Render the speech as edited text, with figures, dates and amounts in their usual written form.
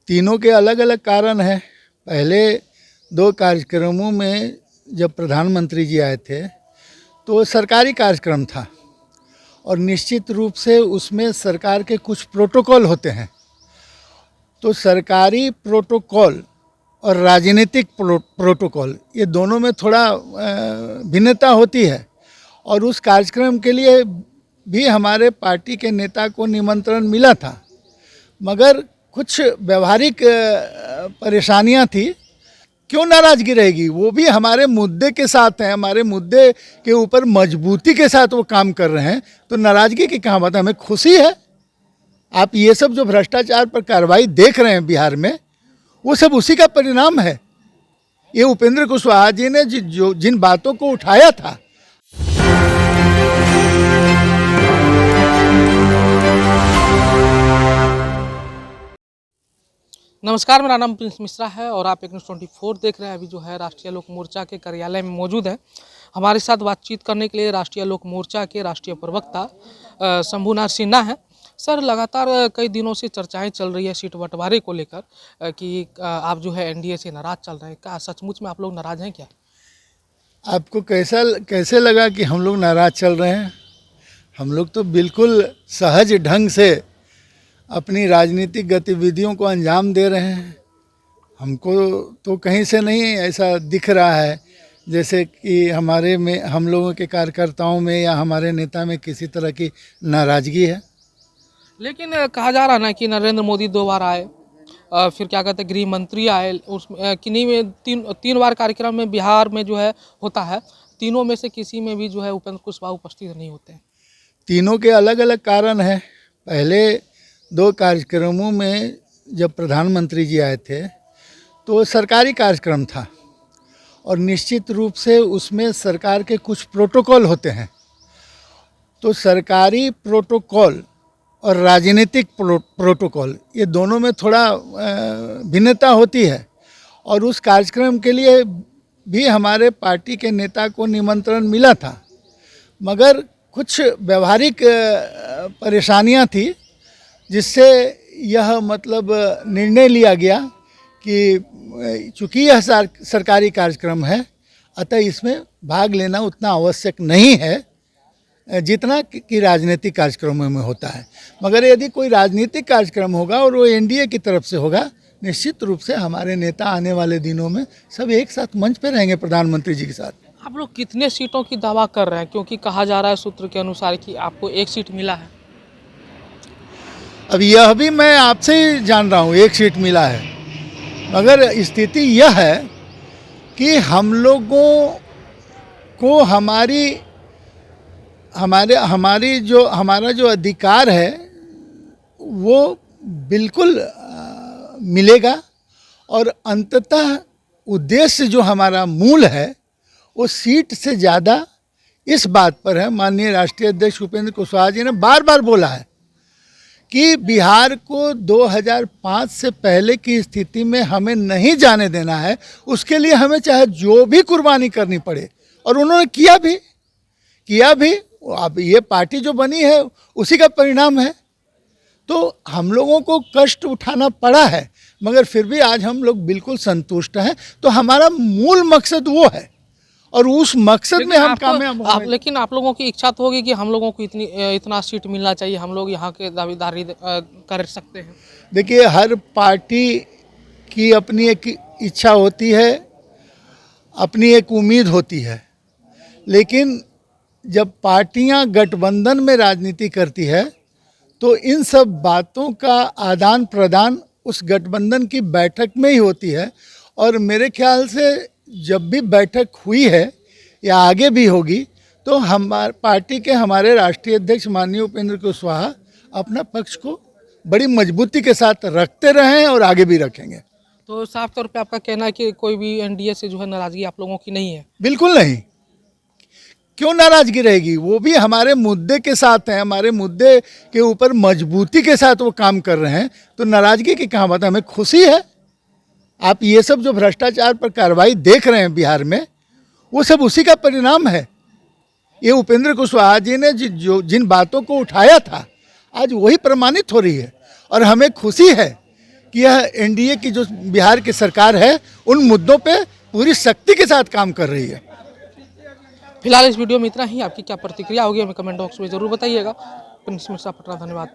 तीनों के अलग अलग कारण हैं। पहले दो कार्यक्रमों में जब प्रधानमंत्री जी आए थे तो सरकारी कार्यक्रम था और निश्चित रूप से उसमें सरकार के कुछ प्रोटोकॉल होते हैं। तो सरकारी प्रोटोकॉल और राजनीतिक प्रोटोकॉल ये दोनों में थोड़ा भिन्नता होती है और उस कार्यक्रम के लिए भी हमारे पार्टी के नेता को निमंत्रण मिला था, मगर कुछ व्यवहारिक परेशानियां थी। क्यों नाराज़गी रहेगी? वो भी हमारे मुद्दे के साथ हैं, हमारे मुद्दे के ऊपर मजबूती के साथ वो काम कर रहे हैं, तो नाराज़गी की कहाँ बात है? हमें खुशी है। आप ये सब जो भ्रष्टाचार पर कार्रवाई देख रहे हैं बिहार में, वो सब उसी का परिणाम है। ये उपेंद्र कुशवाहा जी ने जो जिन बातों को उठाया था, नमस्कार, मेरा नाम प्रिंस मिश्रा है और आप एक न्यूज़ 24 देख रहे हैं। अभी जो है राष्ट्रीय लोक मोर्चा के कार्यालय में मौजूद है। हमारे साथ बातचीत करने के लिए राष्ट्रीय लोक मोर्चा के राष्ट्रीय प्रवक्ता शंभुनाथ सिन्हा हैं। सर, लगातार कई दिनों से चर्चाएं चल रही है सीट बंटवारे को लेकर कि आप जो है एनडीए से नाराज़ चल रहे हैं। क्या सचमुच में आप लोग नाराज़ हैं क्या? आपको कैसे लगा कि हम लोग नाराज़ चल रहे हैं? हम लोग तो बिल्कुल सहज ढंग से अपनी राजनीतिक गतिविधियों को अंजाम दे रहे हैं। हमको तो कहीं से नहीं ऐसा दिख रहा है जैसे कि हम लोगों के कार्यकर्ताओं में या हमारे नेता में किसी तरह की नाराज़गी है। लेकिन कहा जा रहा है ना कि नरेंद्र मोदी 2 बार आए, फिर क्या कहते हैं गृह मंत्री आए, उस किन्हीं में तीन बार कार्यक्रम में बिहार में जो है होता है, तीनों में से किसी में भी जो है उपेंद्र कुशवाहा उपस्थित नहीं होते हैं। तीनों के अलग अलग कारण हैं। पहले दो कार्यक्रमों में जब प्रधानमंत्री जी आए थे तो सरकारी कार्यक्रम था और निश्चित रूप से उसमें सरकार के कुछ प्रोटोकॉल होते हैं। तो सरकारी प्रोटोकॉल और राजनीतिक प्रोटोकॉल ये दोनों में थोड़ा भिन्नता होती है और उस कार्यक्रम के लिए भी हमारे पार्टी के नेता को निमंत्रण मिला था, मगर कुछ व्यवहारिक परेशानियां थी, जिससे यह निर्णय लिया गया कि चूँकि यह सरकारी कार्यक्रम है, अतः इसमें भाग लेना उतना आवश्यक नहीं है जितना कि राजनीतिक कार्यक्रमों में होता है। मगर यदि कोई राजनीतिक कार्यक्रम होगा और वो एनडीए की तरफ से होगा, निश्चित रूप से हमारे नेता आने वाले दिनों में सब एक साथ मंच पर रहेंगे प्रधानमंत्री जी के साथ। आप लोग कितने सीटों की दावा कर रहे हैं? क्योंकि कहा जा रहा है सूत्र के अनुसार कि आपको 1 सीट मिला है। अब यह भी मैं आपसे ही जान रहा हूँ 1 सीट मिला है, मगर स्थिति यह है कि हम लोगों को हमारा जो अधिकार है वो बिल्कुल मिलेगा और अंततः उद्देश्य जो हमारा मूल है वो सीट से ज़्यादा इस बात पर है। माननीय राष्ट्रीय अध्यक्ष उपेंद्र कुशवाहा जी ने बार बार बोला है कि बिहार को 2005 से पहले की स्थिति में हमें नहीं जाने देना है, उसके लिए हमें चाहे जो भी कुर्बानी करनी पड़े, और उन्होंने किया भी। अब ये पार्टी जो बनी है उसी का परिणाम है। तो हम लोगों को कष्ट उठाना पड़ा है, मगर फिर भी आज हम लोग बिल्कुल संतुष्ट हैं। तो हमारा मूल मकसद वो है और उस मकसद में हम कामयाब होंगे। लेकिन आप लोगों की इच्छा तो होगी कि हम लोगों को इतना सीट मिलना चाहिए, हम लोग यहाँ के दावेदारी कर सकते हैं। देखिए, हर पार्टी की अपनी एक इच्छा होती है, अपनी एक उम्मीद होती है, लेकिन जब पार्टियां गठबंधन में राजनीति करती है तो इन सब बातों का आदान प्रदान उस गठबंधन की बैठक में ही होती है। और मेरे ख्याल से जब भी बैठक हुई है या आगे भी होगी तो हमारे राष्ट्रीय अध्यक्ष माननीय उपेंद्र कुशवाहा अपना पक्ष को बड़ी मजबूती के साथ रखते रहे और आगे भी रखेंगे। तो साफ तौर पे आपका कहना है कि कोई भी एनडीए से जो है नाराज़गी आप लोगों की नहीं है? बिल्कुल नहीं। क्यों नाराज़गी रहेगी? वो भी हमारे मुद्दे के साथ हैं, हमारे मुद्दे के ऊपर मजबूती के साथ वो काम कर रहे हैं, तो नाराज़गी की कहाँ बात है? हमें खुशी है। आप ये सब जो भ्रष्टाचार पर कार्रवाई देख रहे हैं बिहार में, वो सब उसी का परिणाम है। ये उपेंद्र कुशवाहा जी ने जिन बातों को उठाया था, आज वही प्रमाणित हो रही है और हमें खुशी है कि यह एनडीए की जो बिहार की सरकार है उन मुद्दों पे पूरी शक्ति के साथ काम कर रही है। फिलहाल इस वीडियो में इतना ही। आपकी क्या प्रतिक्रिया होगी हमें कमेंट बॉक्स में जरूर बताइएगा। प्रिंस मिश्रा, पटना, धन्यवाद।